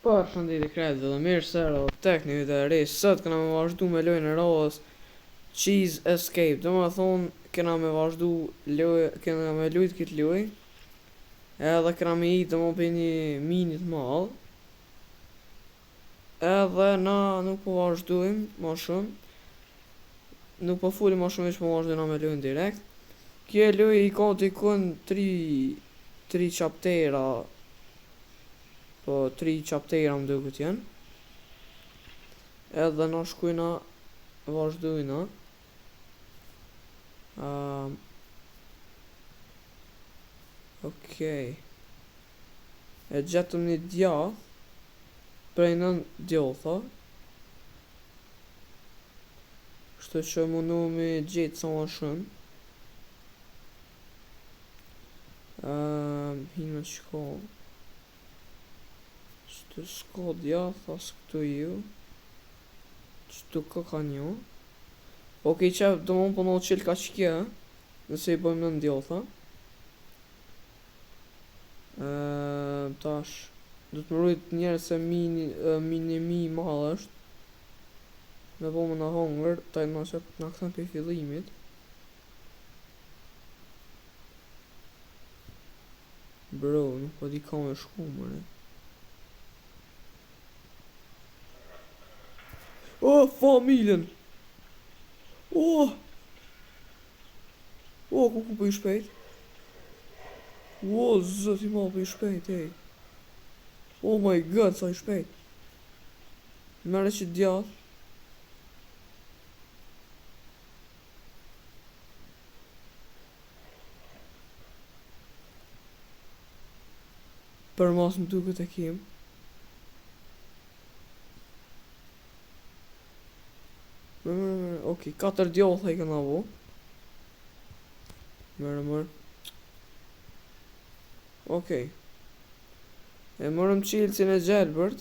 Përshëndetje krejt dhe mirë se erdhët tek një video e ri. Sot kena me vazhdu me lojën e Roas Cheese Escape. Do me thonë kena me vazhdu kena me lujt këtë loj. Edhe kena me i të më për një minit madh. Edhe na nuk po vazhdujmë ma shumë. Nuk po fulim ma shumë, veç po vazhdojna me lojën direkt. Kjo loj i ka dikun 3 chaptera. Po 3 chaptera më duket janë. Edhe na shkujna vazhdojna. Okej. E gjetëm një djath prej 9 djotha. Kështu që mundu me gjetë sa ma shumë. Hinë me qka Qëtu s'ka djath as këtu ju. Qëtu ka një. Okej qef do më përno qilë ka që kje. Nëse i bëjmë në ndjotha. Tash do të më rujt njerë se minimi madh është. Me po më në hongër. Taj në qëtë në këtën për fillimit. Bro, nuk po di ka me shku mëre. Oh, familjen! Oh! Oh, ku për i shpejt? Oh, zët i ma për i shpejt, ej. Oh my god, sa i shpejt. Mere që djath. Për mas më duket e kim. Okej, 4 djotha i këna vo. Mërë. Okej. E mërëm qilësin e gjelbërt.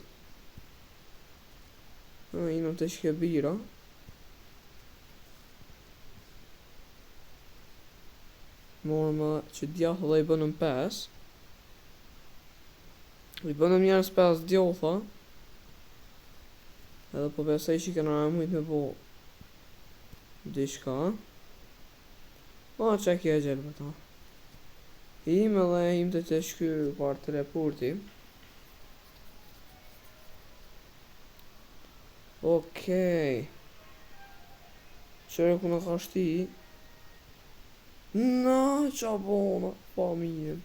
I në të shke bira. Morëm që djathë dhe i bënëm 5. I bënëm njerës 5 djotha. Edhe po besoj që i këna mujt me bo dishka. Që kje e gjelbërt ta. Im edhe im të shky par teleporti. Okej. Qërë ku në ka shti. Na, qa bona. Familjen.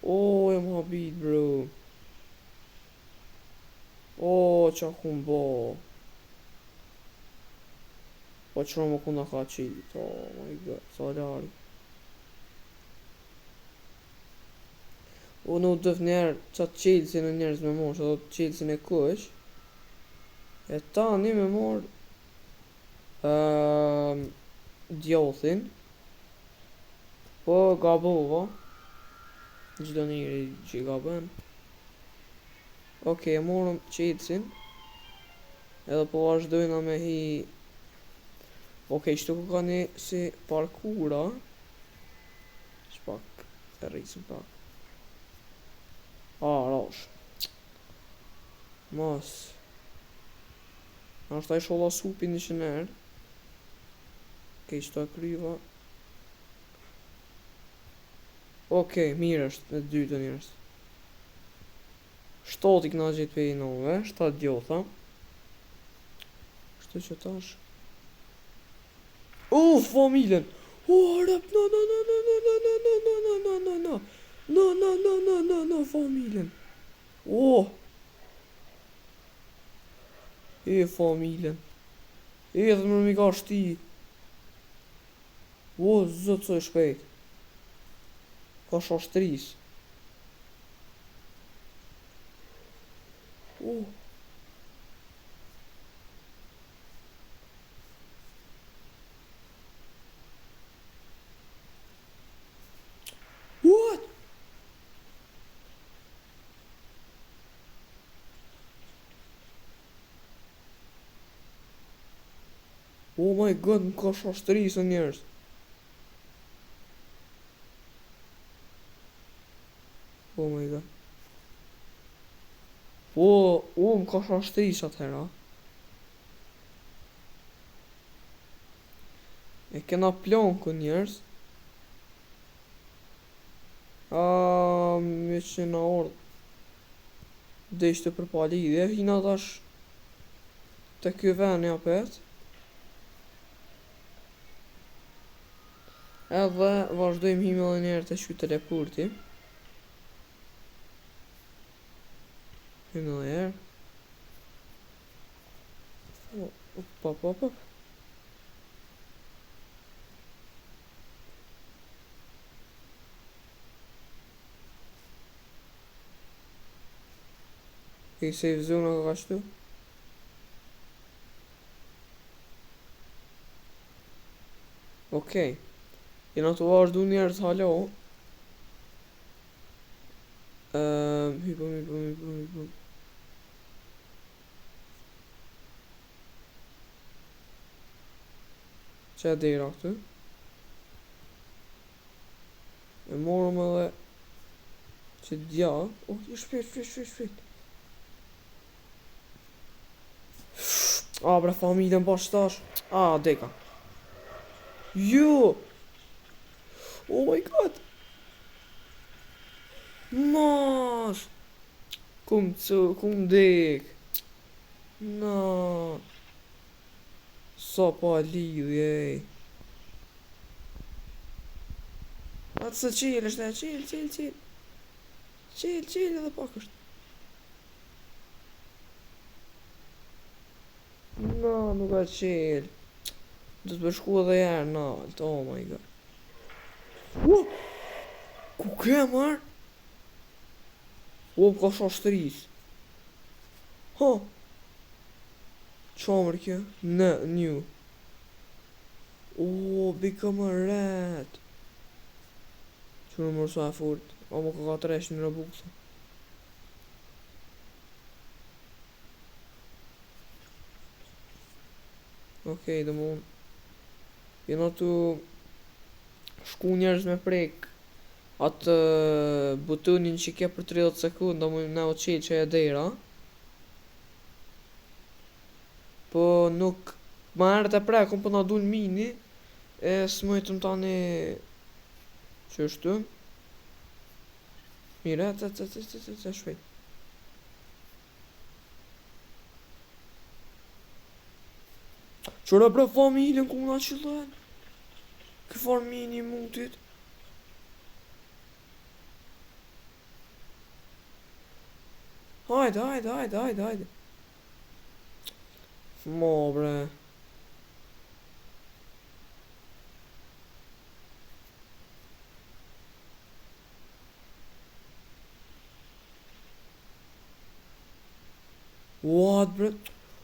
E më habit bro. Qa ku më bo. Po qërë më ku në ka qitë. Oh my god, sa larg. Unë u dëf njerë qatë qilësin e njerës me morë. Që do të qilësin e kush. E tani me morë djothin. Po gabova. Gjdo njëri që i gaben. Okej, e morëm qilësin. Edhe po vazhdojna me hi. Okej, qëtu ku ka një si parkura. Shpak, e rrisim pak. Rosh. Mas. Ashtë ta i sholla supin një shëner. Okej, qëta kryva. Okej, mirë është, e dytë njërës. 7 i këna gjithë për i nove, 7 djotha. Kështu që tash. Familjen! Rep, no, familjen. Familjen. Dhe më mi ka shti. Zëtë së shpejt. Ka shashtris. What? Oh my god, më ka shashtris e njerës. Oh my god. Po, më ka shashtris atëhera. E kena plankën njerës. Me që në orë. Deshte për pa lidhje, hina tash të kjo ven e apet. Edhe vazhdojmë hime dhe njerë të shku teleporti. Hime dhe njerë. Pop. Okej, save zona ka shtu. Okej. Jena të vazhdu njerë të halo. Hypëm. Që e dera këtu. E morëm edhe që dja. Shpejt. Bre familjen bashkëtash. Deka. Jo. Oh my god. Mas. Kum dek. No. Sa pa lidhje. Atë se qil është e qil. Qil edhe pak është. No, nuk ka qil. Do të përshku edhe jarë nalt. Oh my god. Ku ke marë? Ka shashtris. Qamër kjo? New. Bika më ret. Që në mërë sa e fort. Më ka 300 robux. Okej, dhe mund. Jena tu shku njerëz me prek atë butonin që ke për 30 sekunda më në o qilë që e dera. Po nuk ma herët e prekun po na dun mini. E s'mojtëm tani që është. Mire, të shpejt. Qëra bre familjen ku na qëllën. Këfar mini mutit. Hajde. Mo bre. What bre?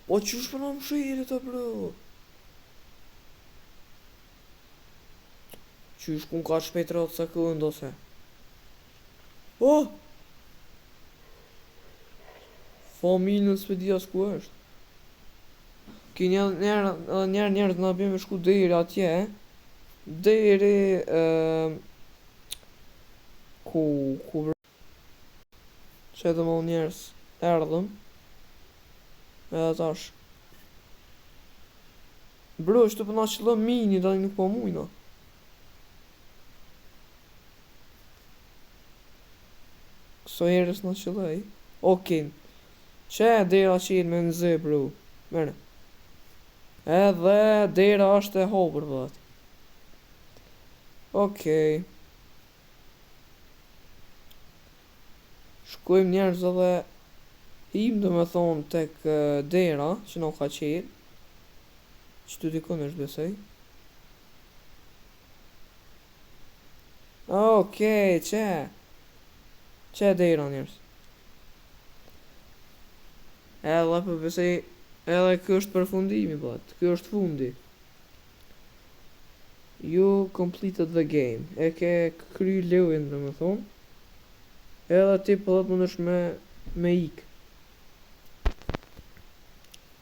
O qysh për në më shire të bro? Qysh kun ka shpejt 30 sekund ose? Familjen s'pedia s'ku është. Ki njerë të na bëjmë shku deri atje. Deri ku që edhe më njerës erdhëm. Edhe tash bro, shtu përna qëllë mini, da nuk po mujna. So herës na qëllëj. Okej. Që e dera qilë me nëzë, bro. Mene. Edhe dera është e hopër, vët. Okej. Shkojmë njerëz edhe him dhe me thonë tek dera që nuk ka qilë. Që të dikon është besoj. Okej, që dera njerëz. Edhe për besoj. Edhe kjo është përfundimi, bat. Kjo është fundi. You completed the game. E ke kry lewin dhe me thonë. Edhe ti pëllet më nësht me ik.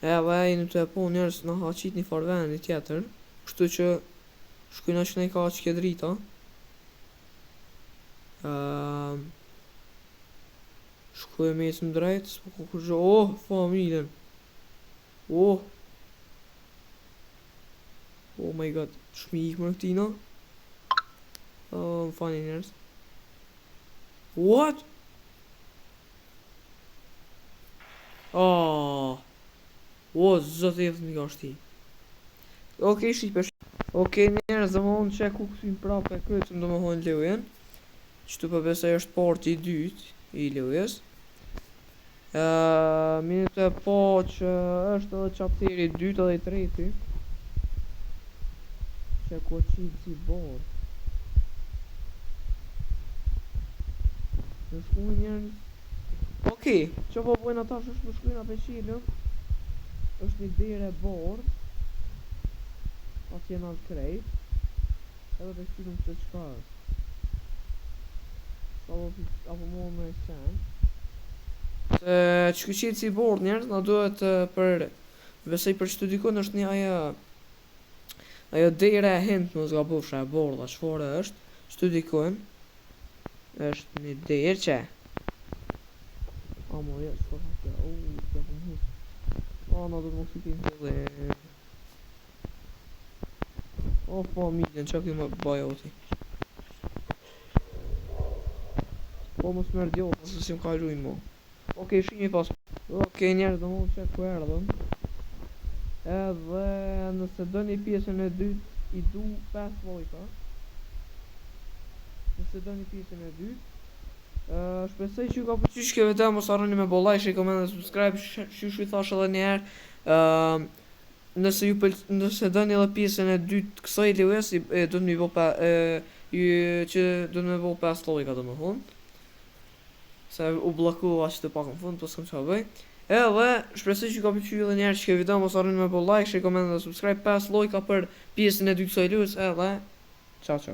Edhe e në të e po njerës në haqit një farven një tjetër. Kështu që shkujna që ne ka që ke drita. Shkoj me ecëm drejt, s'po ku kurrë. Oh, familjen. Oh. Oh my god, shmik më këtina. Më fani njerëz. What? Oh. O, zot e thë nga shti. Okej, shqipesh. Okej, njerëz, dhe më honë që ku këthim prapë e krytëm dhe më honë lojen. Qëtu përbesaj është parti i dytë i lojes. Minut e po që është edhe chapteri i dytë edhe i treti. Që ku qitë si borë. Në shkujnë njerëz. Okej, që po bojnë ata që është më shkujnë apë qilëm. është një dire borë. Atje në altë krejt. Edhe për qilëm që qka është. Apo më me sen. Se që qitë si borë njerëz, na duhet për besej për që të dikon është një ajo dire e hint më zga bufsha e borë dhe qëfore është që të dikon është një dire që Amo, ja, që të hake, që të më husë na do të më kësitin dhe familjen, që këtë më baja oti më smerë djohë, pasë si më ka rujnë mo Okej, shimi pas njerë dhe më që ku erdhëm edhe nëse do një pjesën e dytë i du 5 lojka nëse do një pjesën e dytë shpresoj që ju ka pëlqyer kjo video, mos harroni me like, share, comment dhe subscribe, shu thash edhe një herë. Nëse doni edhe pjesën e dytë kësaj lojes, do të më bë që do të më bë 5 lojka domethënë. Se u bllokova aq të pak në fund, po s'kam çfarë bëj. Edhe shpresoj që ju ka pëlqyer edhe një herë kjo video, mos harroni me like, share, comment dhe subscribe, 5 lojka për pjesën e dytë kësaj lojes, edhe ciao ciao.